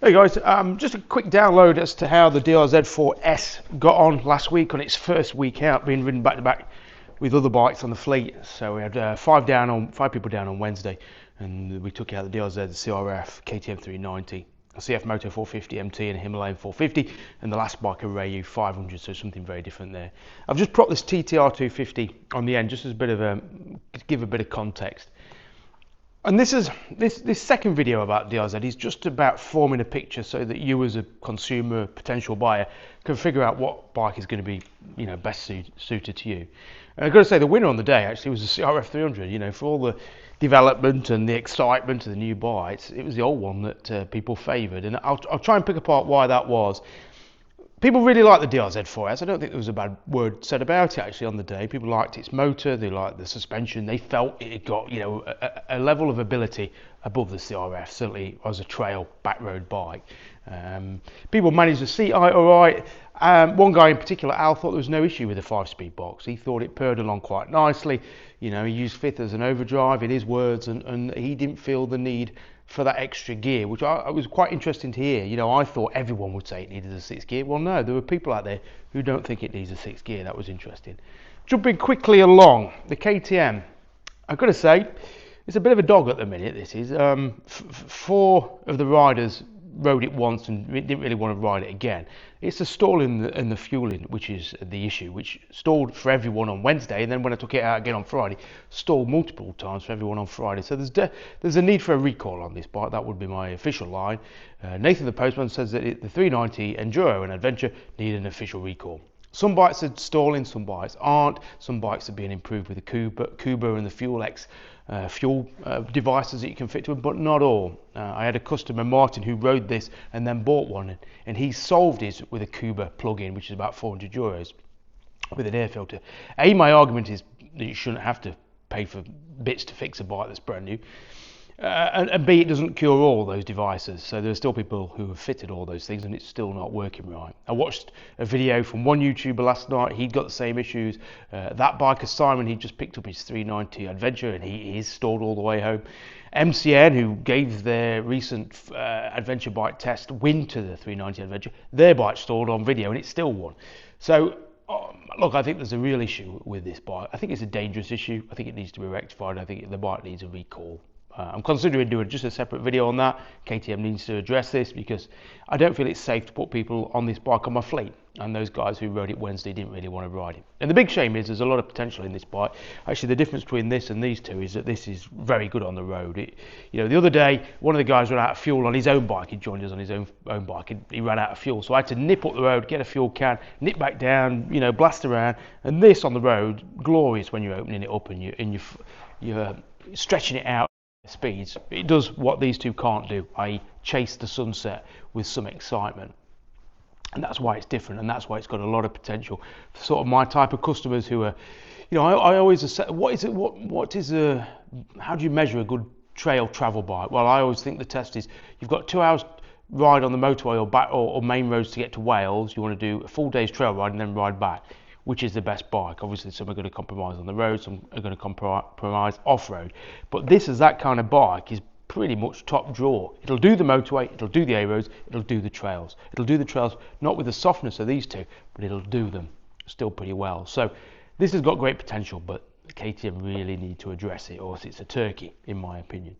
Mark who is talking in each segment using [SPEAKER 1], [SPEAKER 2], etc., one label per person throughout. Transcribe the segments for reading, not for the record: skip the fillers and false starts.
[SPEAKER 1] Hey guys, just a quick download as to how the DRZ4S got on last week on its first week out, being ridden back to back with other bikes on the fleet. So we had five people down on Wednesday, and we took out the DRZ, the CRF, KTM 390, a CF Moto 450 MT and a Himalayan 450, and the last bike a Rayu 500, so something very different there. I've just propped this TTR 250 on the end just as a bit of to give a bit of context. And this second video about DRZ is just about forming a picture so that you as a consumer, potential buyer, can figure out what bike is going to be, best suited to you. And I've got to say the winner on the day actually was the CRF300. For all the development and the excitement of the new bikes, it was the old one that people favoured. And I'll try and pick apart why that was. People really like the DRZ4S. I don't think there was a bad word said about it actually on the day. People liked its motor, they liked the suspension, they felt it had got a level of ability above the CRF, certainly as a trail back road bike. People managed the seat height all right. One guy in particular, Al, thought there was no issue with the 5-speed box. He thought it purred along quite nicely. He used fifth as an overdrive in his words, and he didn't feel the need for that extra gear, which I was quite interesting to hear. I thought everyone would say it needed a 6th gear. Well, no, there were people out there who don't think it needs a 6th gear. That was interesting. Jumping quickly along, the KTM, I've got to say, it's a bit of a dog at the minute, this is. 4 of the riders rode it once and didn't really want to ride it again. It's the stall in the fueling which is the issue, which stalled for everyone on Wednesday, and then when I took it out again on Friday, stalled multiple times for everyone on Friday. So there's a need for a recall on this bike. That would be my official line. Nathan the Postman says that the 390 Enduro and Adventure need an official recall. Some bikes are stalling, some bikes aren't. Some bikes are being improved with the Kuba and the Fuel X fuel devices that you can fit to them, but not all. I had a customer, Martin, who rode this and then bought one, and he solved his with a Kuba plug-in, which is about €400 with an air filter. My argument is that you shouldn't have to pay for bits to fix a bike that's brand new. And B, it doesn't cure all those devices, so there are still people who have fitted all those things and it's still not working right. I watched a video from one YouTuber last night. He'd got the same issues. That biker Simon, he just picked up his 390 Adventure and he is stalled all the way home. MCN, who gave their recent adventure bike test win to the 390 Adventure, their bike stalled on video and it still won. So look, I think there's a real issue with this bike. I think it's a dangerous issue. I think it needs to be rectified. I think the bike needs a recall. I'm considering doing just a separate video on that. KTM needs to address this because I don't feel it's safe to put people on this bike on my fleet, and those guys who rode it Wednesday didn't really want to ride it. And the big shame is there's a lot of potential in this bike. Actually, the difference between this and these two is that this is very good on the road. The other day, one of the guys ran out of fuel on his own bike. He joined us on his own bike and he ran out of fuel. So I had to nip up the road, get a fuel can, nip back down, blast around. And this on the road, glorious when you're opening it up and you're stretching it out speeds. It does what these two can't do, i.e. chase the sunset with some excitement. And that's why it's different, and that's why it's got a lot of potential for sort of my type of customers who are, I always say, how do you measure a good trail travel bike? Well, I always think the test is you've got 2 hours ride on the motorway or main roads to get to Wales. You want to do a full day's trail ride and then ride back. Which is the best bike? Obviously, some are going to compromise on the road, some are going to compromise off-road. But this is that kind of bike is pretty much top drawer. It'll do the motorway, it'll do the A-roads, it'll do the trails. It'll do the trails not with the softness of these two, but it'll do them still pretty well. So this has got great potential, but KTM really need to address it, or else it's a turkey, in my opinion.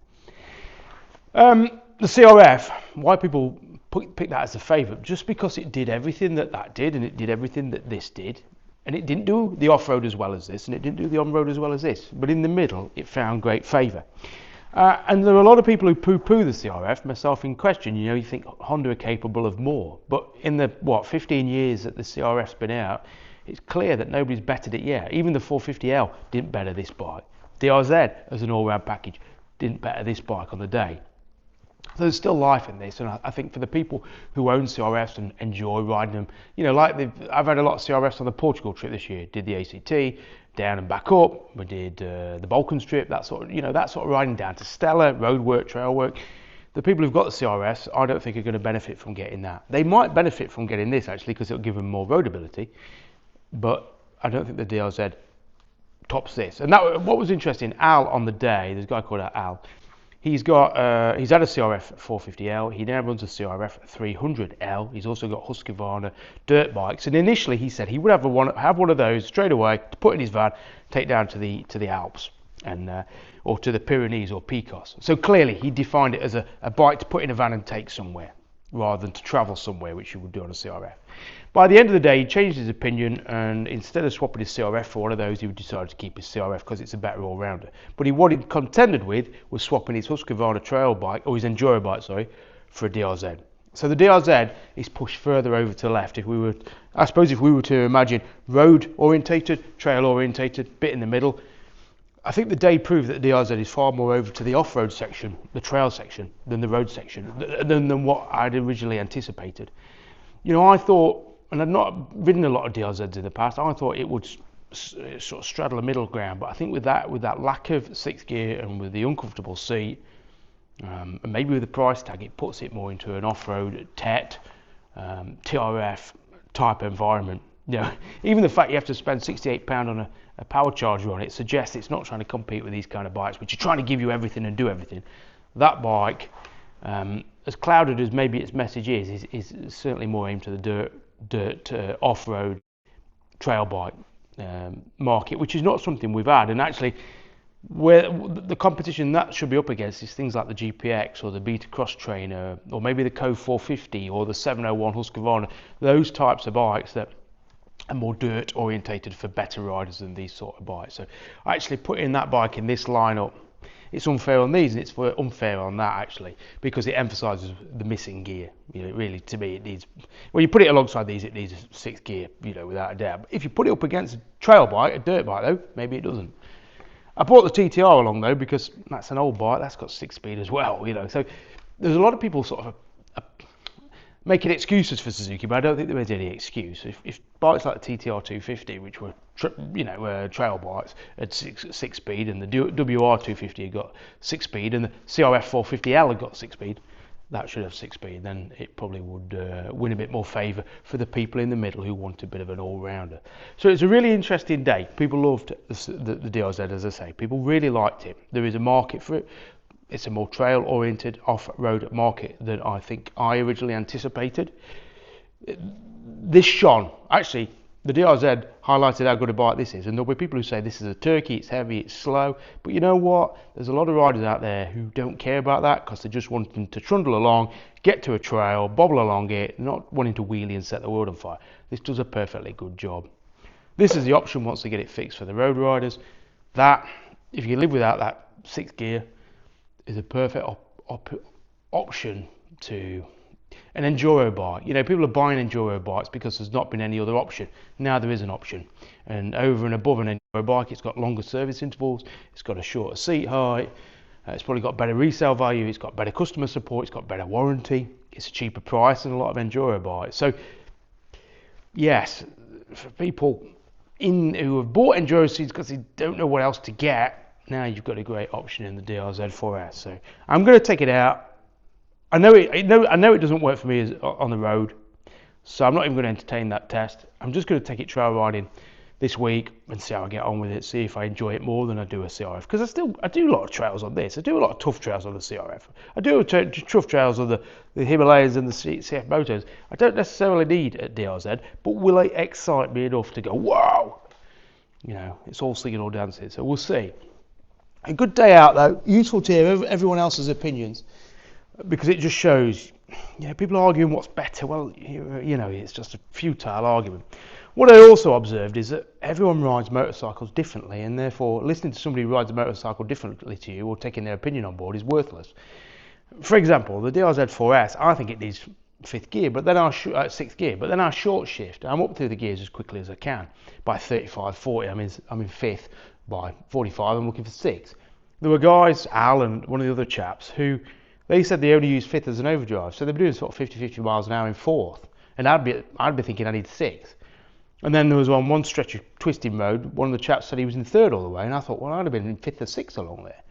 [SPEAKER 1] The CRF, why people pick that as a favourite? Just because it did everything that did, and it did everything that this did. And it didn't do the off-road as well as this, and it didn't do the on-road as well as this. But in the middle, it found great favour. And there are a lot of people who poo-poo the CRF, myself in question. You think Honda are capable of more. But in the, 15 years that the CRF's been out, it's clear that nobody's bettered it yet. Even the 450L didn't better this bike. DRZ, as an all-round package, didn't better this bike on the day. So there's still life in this, and I think for the people who own CRFs and enjoy riding them, I've had a lot of CRFs on the Portugal trip this year. Did the ACT, down and back up. We did the Balkan trip, that sort of riding down to Stella, road work, trail work. The people who've got the CRFs, I don't think are going to benefit from getting that. They might benefit from getting this actually because it'll give them more roadability, but I don't think the DRZ tops this. And what was interesting, Al on the day, there's a guy called Al. He's had a CRF450L. He now runs a CRF300L. He's also got Husqvarna dirt bikes. And initially, he said he would have one of those straight away to put in his van, take down to the Alps and or to the Pyrenees or Picos. So clearly, he defined it as a bike to put in a van and take somewhere, rather than to travel somewhere, which you would do on a CRF. By the end of the day, he changed his opinion, and instead of swapping his CRF for one of those, he decided to keep his CRF because it's a better all-rounder. But what he contended with was swapping his Husqvarna trail bike, or his enduro bike, sorry, for a DRZ. So the DRZ is pushed further over to the left. If we were to imagine road-orientated, trail-orientated, bit in the middle, I think the day proved that the DRZ is far more over to the off-road section, the trail section, than the road section, than what I'd originally anticipated. You know, I thought, and I've not ridden a lot of DRZs in the past, I thought it would sort of straddle a middle ground. But I think with that lack of sixth gear and with the uncomfortable seat, and maybe with the price tag, it puts it more into an off-road TET, TRF type environment. You know, even the fact you have to spend £68 on a power charger on it suggests it's not trying to compete with these kind of bikes, which are trying to give you everything and do everything. That bike, as clouded as maybe its message is certainly more aimed to the dirt off-road trail bike market, which is not something we've had. And actually, where the competition that should be up against is things like the GPX or the Beta Cross Trainer, or maybe the Co 450 or the 701 Husqvarna, those types of bikes that are more dirt orientated for better riders than these sort of bikes. So actually putting that bike in this lineup, it's unfair on these and it's unfair on that, actually, because it emphasises the missing gear. You know, really, to me, it needs, when you put it alongside these, it needs a sixth gear, you know, without a doubt. But if you put it up against a trail bike, a dirt bike though, maybe it doesn't. I brought the TTR along though, because that's an old bike, that's got 6-speed as well, you know. So there's a lot of people sort of making excuses for Suzuki, but I don't think there is any excuse. If bikes like the TTR 250, which were trail bikes, had six speed, and the WR 250 had got 6-speed, and the CRF 450L had got 6-speed, that should have 6-speed. Then it probably would win a bit more favour for the people in the middle who want a bit of an all-rounder. So it's a really interesting day. People loved the DRZ, as I say. People really liked it. There is a market for it. It's a more trail-oriented off-road market than I think I originally anticipated. This shone. Actually, the DRZ highlighted how good a bike this is, and there'll be people who say this is a turkey, it's heavy, it's slow. But you know what? There's a lot of riders out there who don't care about that because they're just wanting to trundle along, get to a trail, bobble along it, not wanting to wheelie and set the world on fire. This does a perfectly good job. This is the option once they get it fixed for the road riders. That, if you live without that sixth gear, is a perfect option to an enduro bike. You know, people are buying enduro bikes because there's not been any other option. Now there is an option, and over and above an enduro bike, it's got longer service intervals, it's got a shorter seat height, it's probably got better resale value, it's got better customer support, it's got better warranty, it's a cheaper price than a lot of enduro bikes. So yes, for people who have bought enduro seats because they don't know what else to get, now you've got a great option in the DRZ4S. So I'm going to take it out. I know it doesn't work for me on the road, so I'm not even going to entertain that test. I'm just going to take it trail riding this week and see how I get on with it, see if I enjoy it more than I do a CRF. Because I do a lot of trails on this. I do a lot of tough trails on the CRF. I do tough trails on the Himalayas and the CF Motos. I don't necessarily need a DRZ, but will it excite me enough to go, wow? You know, it's all singing or dancing, so we'll see. A good day out though, useful to hear everyone else's opinions, because it just shows, you know, people are arguing what's better. Well, you know, it's just a futile argument. What I also observed is that everyone rides motorcycles differently, and therefore listening to somebody who rides a motorcycle differently to you or taking their opinion on board is worthless. For example, the DRZ4S, I think it needs sixth gear, but then I short shift. I'm up through the gears as quickly as I can. By 35, 40, I'm in fifth. By 45, I'm looking for sixth. There were guys, Al and one of the other chaps, who they said they only use fifth as an overdrive, so they'd be doing sort of 50 miles an hour in fourth, and I'd be thinking I need sixth. And then there was on one stretch of twisting road, one of the chaps said he was in third all the way, and I thought, well, I'd have been in fifth or sixth along there.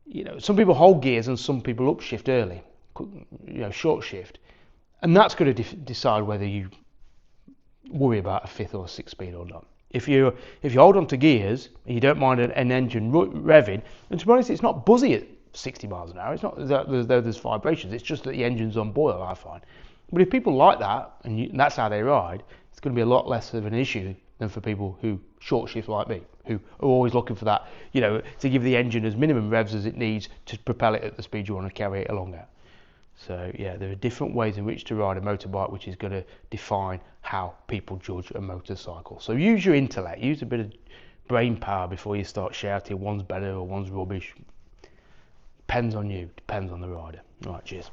[SPEAKER 1] You know, some people hold gears and some people upshift early, you know, short shift, and that's going to decide whether you worry about a fifth or a sixth speed or not. If you hold on to gears and you don't mind an engine revving, and to be honest, it's not buzzy at 60 miles an hour. It's not that there's vibrations. It's just that the engine's on boil, I find. But if people like that, and that's how they ride, it's going to be a lot less of an issue than for people who short shift like me, who are always looking for that, to give the engine as minimum revs as it needs to propel it at the speed you want to carry it along at. So yeah, there are different ways in which to ride a motorbike, which is going to define how people judge a motorcycle. So use your intellect, use a bit of brain power before you start shouting one's better or one's rubbish. Depends on you, depends on the rider. Right, cheers.